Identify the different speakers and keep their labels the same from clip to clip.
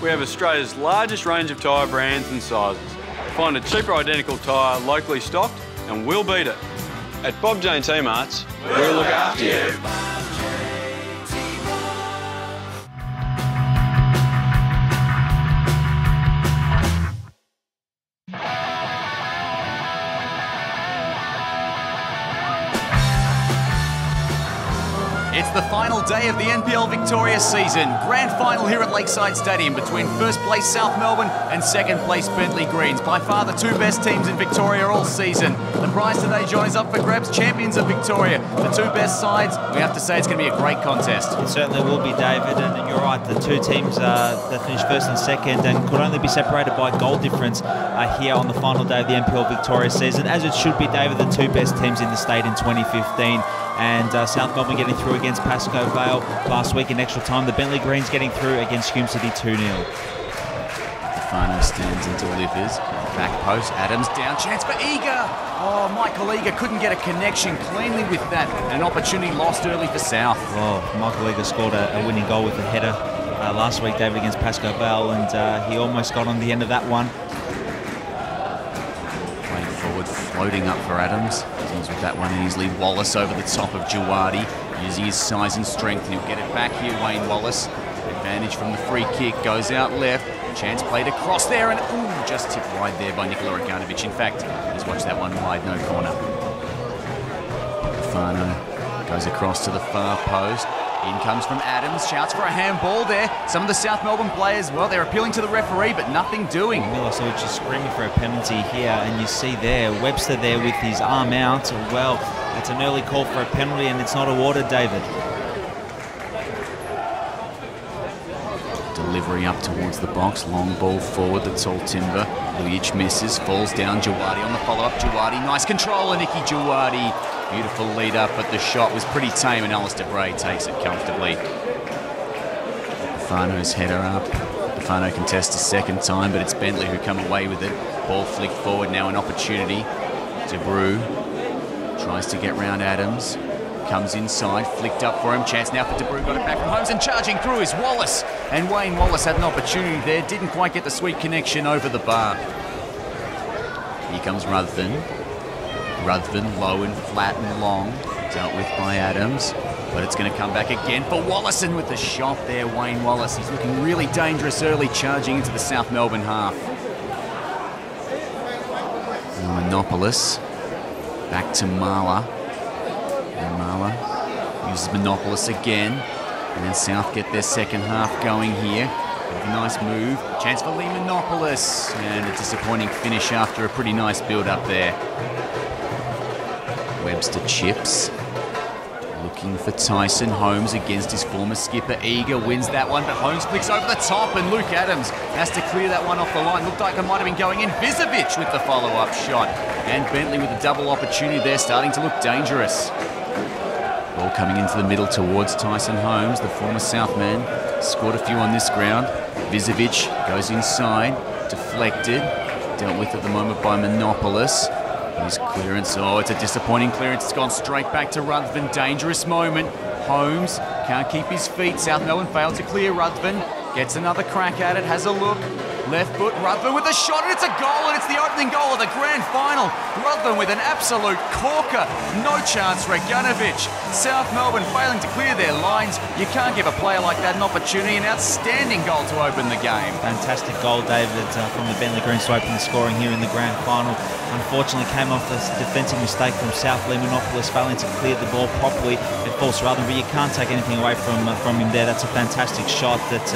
Speaker 1: we have Australia's largest range of tyre brands and sizes. Find a cheaper identical tyre locally stocked and we'll beat it. At Bob Jane T-Marts, we'll look after you.
Speaker 2: It's the final day of the NPL Victoria season. Grand final here at Lakeside Stadium between first place South Melbourne and second place Bentleigh Greens. By far the two best teams in Victoria all season. The prize today, John, is up for grabs. Champions of Victoria. The two best sides. We have to say it's going to be a great contest.
Speaker 3: It certainly will be, David, and you're right. The two teams that finished first and second and could only be separated by goal difference here on the final day of the NPL Victoria season. As it should be, David, the two best teams in the state in 2015. And South Melbourne getting through against Pascoe Vale last week in extra time. The Bentleigh Greens getting through against Hume City 2-0.
Speaker 2: Fano stands and delivers. Back post, Adams down, chance for Eager. Oh, Michael Eager couldn't get a connection cleanly with that. An opportunity lost early for South.
Speaker 3: Well, Michael Eager scored a winning goal with a header last week, David, against Pascoe Vale, and he almost got on the end of that one.
Speaker 2: Playing forward, floating up for Adams. Deals with that one easily. Wallace over the top of Jawadi, using his size and strength, and he'll get it back here, Wayne Wallace. Advantage from the free kick, goes out left. Chance played across there, and ooh, just tipped wide there by Nikola Roganovic. In fact, let's watch that one wide, no corner. Fano goes across to the far post. In comes from Adams, shouts for a handball there. Some of the South Melbourne players, well, they're appealing to the referee, but nothing doing.
Speaker 3: Milosevic is screaming for a penalty here, and you see there, Webster there with his arm out. Well, it's an early call for a penalty, and it's not awarded, David.
Speaker 2: Delivery up towards the box, long ball forward, the tall timber. Lujic misses, falls down, Jawadi on the follow-up. Jawadi, nice control, Nicky Jawadi. Beautiful lead up, but the shot was pretty tame, and Alistair Bray takes it comfortably. Fano's header up. Fano contests a second time, but it's Bentleigh who come away with it. Ball flicked forward, now an opportunity. De Brew tries to get round Adams. Comes inside, flicked up for him. Chance now for De Brew, got it back from Holmes, and charging through is Wallace. And Wayne Wallace had an opportunity there, didn't quite get the sweet connection over the bar. Here comes Ruthven. Ruthven low and flat and long, dealt with by Adams, but it's going to come back again for Wallace, and with the shot there, Wayne Wallace. He's looking really dangerous early, charging into the South Melbourne half. Monopolis, back to Marla. And Marla uses Monopolis again, and then South get their second half going here. A nice move, chance for Lee Monopolis, and a disappointing finish after a pretty nice build-up there. Webster chips, looking for Tyson. Holmes against his former skipper. Eager wins that one, but Holmes flicks over the top, and Luke Adams has to clear that one off the line. Looked like it might have been going in. Vizovic with the follow-up shot, and Bentleigh with a double opportunity there, starting to look dangerous. Ball coming into the middle towards Tyson Holmes, the former South man. Scored a few on this ground. Vizovic goes inside, deflected, dealt with at the moment by Monopolis. His clearance, oh, it's a disappointing clearance. It's gone straight back to Ruthven. Dangerous moment. Holmes can't keep his feet. South Melbourne failed to clear Ruthven. Gets another crack at it, has a look. Left foot, Ruthven with a shot, and it's a goal, and it's the opening goal of the grand final. Ruthven with an absolute corker. No chance, Roganovic. South Melbourne failing to clear their lines. You can't give a player like that an opportunity. An outstanding goal to open the game.
Speaker 3: Fantastic goal, David, from the Bentleigh Greens to open the scoring here in the grand final. Unfortunately, came off a defensive mistake from South. Lee Monopolis failing to clear the ball properly at false Ruthven, but you can't take anything away from him there. That's a fantastic shot that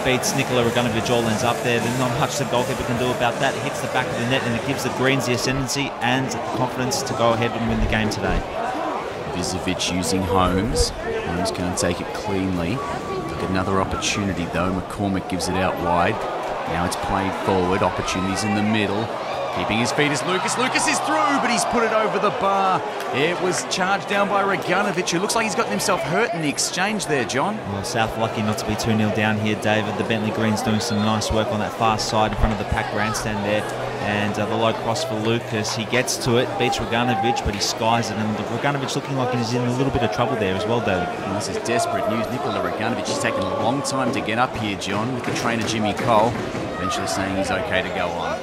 Speaker 3: beats Nikola Roganovic. All ends up there. There's not much the goalkeeper can do about that. It hits the back of the net, and it gives the Greens the ascendancy and confidence to go ahead and win the game today.
Speaker 2: Vizovic using Holmes. Holmes can't take it cleanly. Look, another opportunity though. McCormick gives it out wide. Now it's played forward. Opportunities in the middle. Keeping his feet is Lucas. Lucas is through, but he's put it over the bar. It was charged down by Roganovic, who looks like he's gotten himself hurt in the exchange there, John.
Speaker 3: Well, South lucky not to be 2-0 down here, David. The Bentleigh Greens doing some nice work on that far side in front of the packed grandstand there. And the low cross for Lucas, he gets to it, beats Roganovic, but he skies it, and Roganovic looking like he's in a little bit of trouble there as well, David.
Speaker 2: Well, this is desperate news. Nikola Roganovic has taken a long time to get up here, John, with the trainer Jimmy Cole eventually saying he's okay to go on.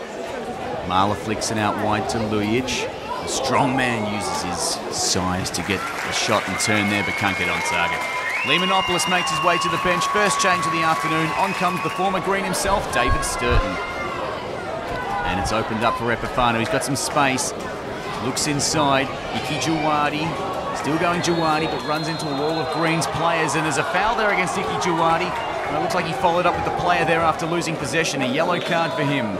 Speaker 2: Marla flicks it out wide to Lujic. The strong man uses his size to get a shot and turn there, but can't get on target. Lemonopoulos makes his way to the bench. First change of the afternoon. On comes the former Green himself, David Sturton. And it's opened up for Epifano. He's got some space. Looks inside. Iki Juwadi. Still going Juwadi, but runs into a wall of Green's players. And there's a foul there against Iki Juwadi. And it looks like he followed up with the player there after losing possession. A yellow card for him.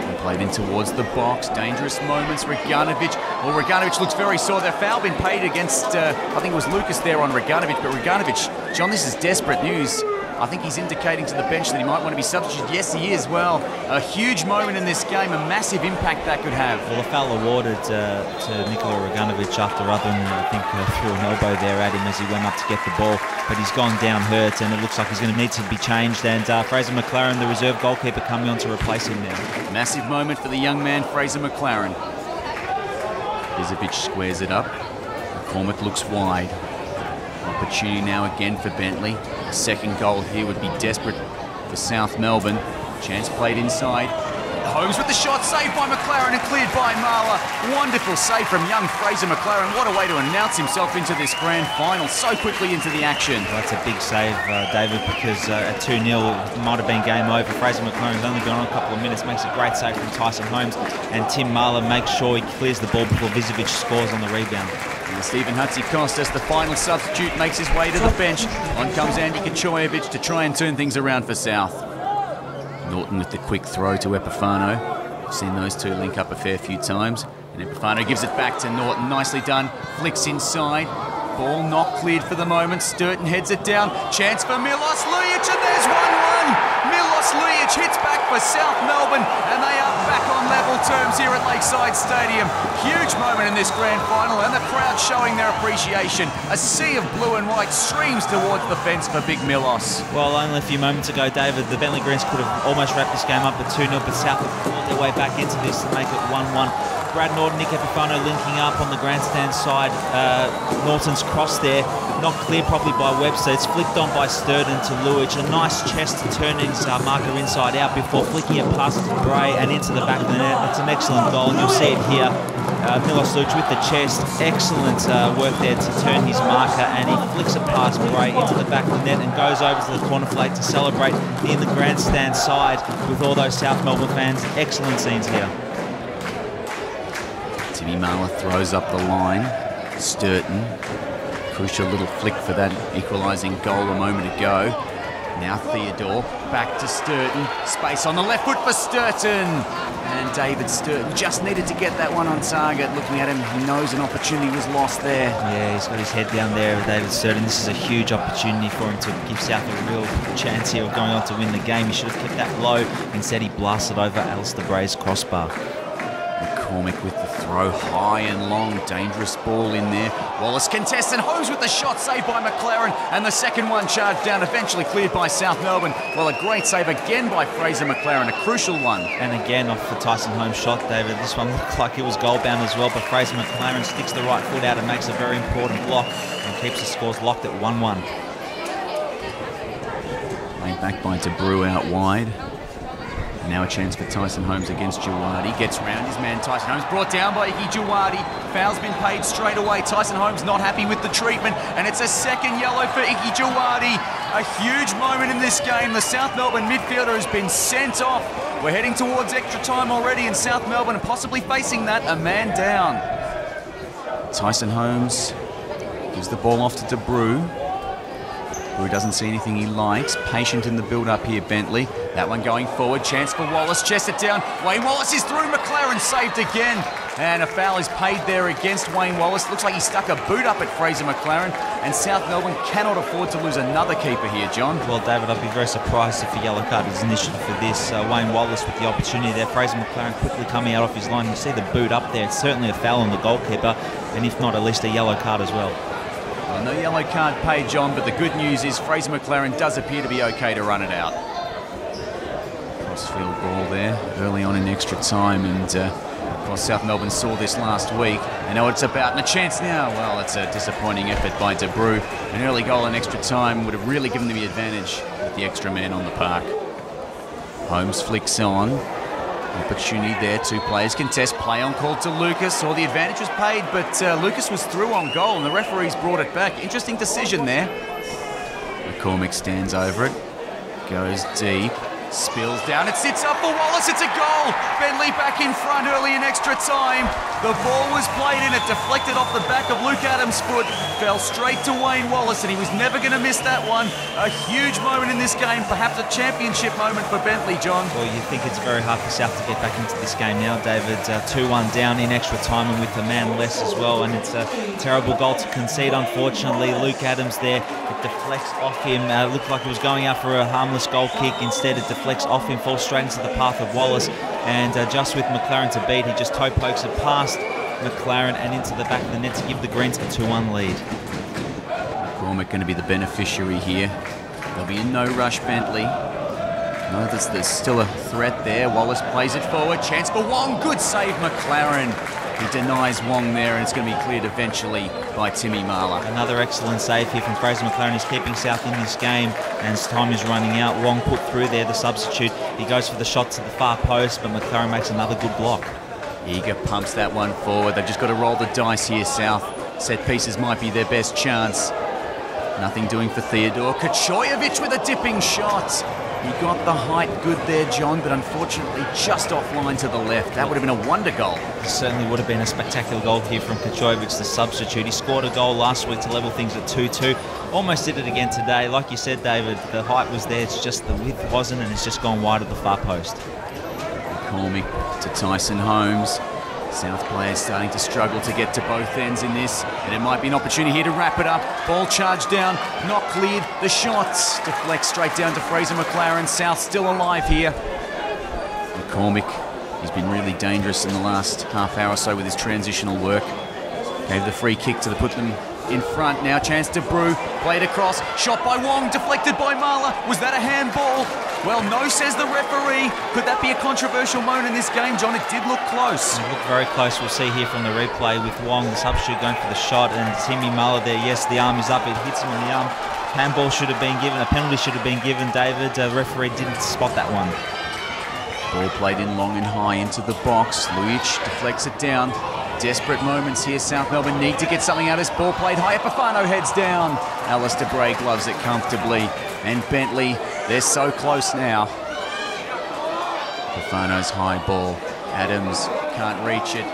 Speaker 2: And played in towards the box. Dangerous moments. Roganovic. Well, Roganovic looks very sore. Their foul been paid against, I think it was Lucas there on Roganovic. But Roganovic, John, this is desperate news. I think he's indicating to the bench that he might want to be substituted. Yes, he is. Well, a huge moment in this game, a massive impact that could have.
Speaker 3: Well, the foul awarded to Nikola Roganovic after Rutherford, I think, threw an elbow there at him as he went up to get the ball. But he's gone down hurt, and it looks like he's going to need to be changed. And Fraser McLaren, the reserve goalkeeper, coming on to replace him now.
Speaker 2: Massive moment for the young man, Fraser McLaren. Bizovic squares it up. McCormick looks wide. Opportunity now again for Bentleigh. A second goal here would be desperate for South Melbourne. Chance played inside. Holmes with the shot, saved by McLaren and cleared by Marla. Wonderful save from young Fraser McLaren. What a way to announce himself into this grand final so quickly into the action.
Speaker 3: Well, that's a big save, David, because at 2-0 it might have been game over. Fraser McLaren's only been on a couple of minutes, makes a great save from Tyson Holmes, and Tim Marla makes sure he clears the ball before Bizovic scores on the rebound.
Speaker 2: And Stephen Hatzikostas, the final substitute, makes his way to the bench. On comes Andy Kachoyevic to try and turn things around for South. Norton with the quick throw to Epifano. We've seen those two link up a fair few times. And Epifano gives it back to Norton. Nicely done. Flicks inside. Ball not cleared for the moment. Sturton heads it down. Chance for Milos Lujic, and there's 1-1. Milos Lujic hits back for South Melbourne, and they are back on level terms here at Lakeside Stadium. Huge moment in this grand final, and the crowd showing their appreciation. A sea of blue and white streams towards the fence for Big Milos.
Speaker 3: Well, only a few moments ago, David, the Bentleigh Greens could have almost wrapped this game up at 2-0, but South have clawed their way back into this to make it 1-1. Brad Norton, Nick Epifano linking up on the grandstand side. Norton's cross there, not cleared properly by Webster. It's flicked on by Sturton to Lujic. A nice chest to turn his marker inside out before flicking it past Bray and into the back of the net. That's an excellent goal, and you'll see it here. Milos Lujic with the chest. Excellent work there to turn his marker, and he flicks it past Bray into the back of the net and goes over to the corner flag to celebrate in the grandstand side with all those South Melbourne fans. Excellent scenes here.
Speaker 2: Timmy Marla throws up the line. Sturton. Crucial little flick for that equalising goal a moment ago. Now Theodore, back to Sturton. Space on the left foot for Sturton. And David Sturton just needed to get that one on target. Looking at him, he knows an opportunity was lost there.
Speaker 3: Yeah, he's got his head down there with David Sturton. This is a huge opportunity for him to give South a real chance here of going on to win the game. He should have kept that low. Instead, he blasted over Alistair Bray's crossbar.
Speaker 2: McCormick with the throw, high and long, dangerous ball in there. Wallace contests, and Holmes with the shot, saved by McLaren, and the second one charged down, eventually cleared by South Melbourne. Well, a great save again by Fraser McLaren, a crucial one.
Speaker 3: And again off the Tyson Holmes shot, David. This one looked like it was goal bound as well, but Fraser McLaren sticks the right foot out and makes a very important block and keeps the scores locked at 1-1.
Speaker 2: Laid back by DeBrew out wide. Now a chance for Tyson Holmes against Juwadi. Gets round his man Tyson Holmes. Brought down by Iki Juwadi. Foul's been paid straight away. Tyson Holmes not happy with the treatment. And it's a second yellow for Iki Juwadi. A huge moment in this game. The South Melbourne midfielder has been sent off. We're heading towards extra time already in South Melbourne, and possibly facing that, a man down. Tyson Holmes gives the ball off to DeBrew. Who doesn't see anything he likes. Patient in the build-up here, Bentleigh. That one going forward. Chance for Wallace. Chest it down. Wayne Wallace is through. McLaren saved again. And a foul is paid there against Wayne Wallace. Looks like he stuck a boot up at Fraser McLaren. And South Melbourne cannot afford to lose another keeper here, John.
Speaker 3: Well, David, I'd be very surprised if a yellow card is initiated for this. Wayne Wallace with the opportunity there. Fraser McLaren quickly coming out off his line. You see the boot up there. It's certainly a foul on the goalkeeper. And if not, at least a yellow card as well.
Speaker 2: Well, no yellow card paid, John, but the good news is Fraser McLaren does appear to be okay to run it out. Crossfield ball there early on in extra time, and of course South Melbourne saw this last week. They know what it's about, and a chance now. Well, it's a disappointing effort by De Bruyne. An early goal in extra time would have really given them the advantage with the extra man on the park. Holmes flicks on. Opportunity there, two players contest, play on called to Lucas, or the advantage was paid, but Lucas was through on goal and the referees brought it back. Interesting decision there. McCormick stands over it, goes deep, spills down, it sits up for Wallace, it's a goal! Bentleigh back in front early in extra time. The ball was played in, it deflected off the back of Luke Adams' foot, fell straight to Wayne Wallace, and he was never going to miss that one. A huge moment in this game, perhaps a championship moment for Bentleigh, John.
Speaker 3: Well, you think it's very hard for South to get back into this game now, David. 2-1 down in extra time and with a man less as well, and it's a terrible goal to concede, unfortunately. Luke Adams there, it deflects off him. Looked like he was going out for a harmless goal kick. Instead, it deflects off him, falls straight into the path of Wallace, and just with McLaren to beat, he just toe pokes it past McLaren and into the back of the net to give the Greens a 2-1 lead.
Speaker 2: McCormick going to be the beneficiary here. They'll be in no rush, Bentleigh. No, there's still a threat there. Wallace plays it forward. Chance for Wong. Good save, McLaren. He denies Wong there, and it's going to be cleared eventually by Timmy Marler.
Speaker 3: Another excellent save here from Fraser McLaren. He's keeping South in this game, and as time is running out, Wong put through there, the substitute. He goes for the shot to the far post, but McLaren makes another good block.
Speaker 2: Eager pumps that one forward. They've just got to roll the dice here, South. Set pieces might be their best chance. Nothing doing for Theodore. Kachoyevich with a dipping shot. He got the height good there, John, but unfortunately just offline to the left. That would have been a wonder goal.
Speaker 3: It certainly would have been a spectacular goal here from Kachoyevich, the substitute. He scored a goal last week to level things at 2-2. Almost did it again today. Like you said, David, the height was there. It's just the width wasn't, and it's just gone wide at the far post.
Speaker 2: McCormick to Tyson Holmes. South players starting to struggle to get to both ends in this, and it might be an opportunity here to wrap it up. Ball charged down, not cleared. The shots deflect straight down to Fraser McLaren. South still alive here. McCormick, he's been really dangerous in the last half hour or so with his transitional work. Gave the free kick to put them in front. Now chance to Brew, played across, shot by Wong, deflected by Marler. Was that a handball? Well, no, says the referee. Could that be a controversial moment in this game, John? It did look close.
Speaker 3: It looked very close. We'll see here from the replay with Wong, the substitute, going for the shot, and Timmy Marler there. Yes, the arm is up. It hits him in the arm. Handball should have been given. A penalty should have been given, David. The referee didn't spot that one.
Speaker 2: Ball played in long and high into the box. Lujic deflects it down. Desperate moments here. South Melbourne need to get something out of this. Ball played high. Epifano heads down. Alistair Bray gloves it comfortably. And Bentleigh, they're so close now. Epifano's high ball. Adams can't reach it.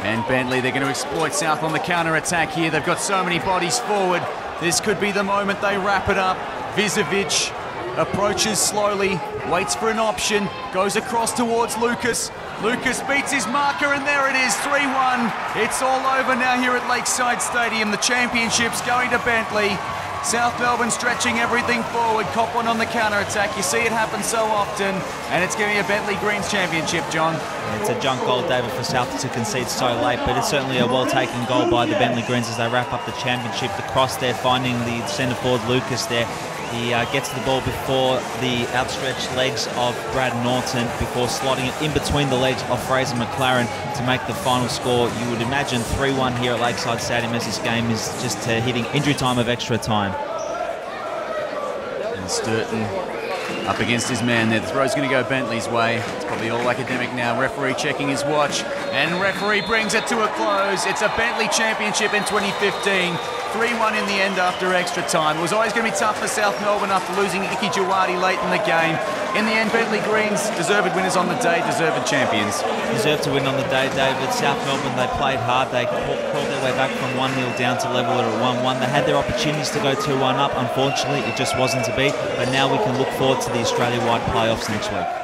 Speaker 2: And Bentleigh, they're going to exploit South on the counter-attack here. They've got so many bodies forward. This could be the moment they wrap it up. Vizovic approaches slowly, waits for an option, goes across towards Lucas. Lucas beats his marker, and there it is, 3-1. It's all over now here at Lakeside Stadium. The championship's going to Bentleigh. South Melbourne stretching everything forward. Cop one on the counter-attack. You see it happen so often, and it's giving a Bentleigh Greens championship, John.
Speaker 3: It's a junk goal, David, for South to concede so late, but it's certainly a well-taken goal by the Bentleigh Greens as they wrap up the championship. The cross there, finding the centre-forward Lucas there. He gets the ball before the outstretched legs of Brad Norton, before slotting it in between the legs of Fraser McLaren to make the final score. You would imagine 3-1 here at Lakeside Stadium as this game is just hitting injury time of extra time.
Speaker 2: And Sturton up against his man there. The throw's going to go Bentleigh's way. It's probably all academic now. Referee checking his watch, and referee brings it to a close. It's a Bentleigh championship in 2015. 3-1 in the end after extra time. It was always going to be tough for South Melbourne after losing Icky Jawadi late in the game. In the end, Bentleigh Greens, deserved winners on the day, deserved champions.
Speaker 3: Deserved to win on the day, David. South Melbourne, they played hard. They crawled their way back from 1-0 down to level it at 1-1. They had their opportunities to go 2-1 up. Unfortunately, it just wasn't to be. But now we can look forward to the Australia-wide playoffs next week.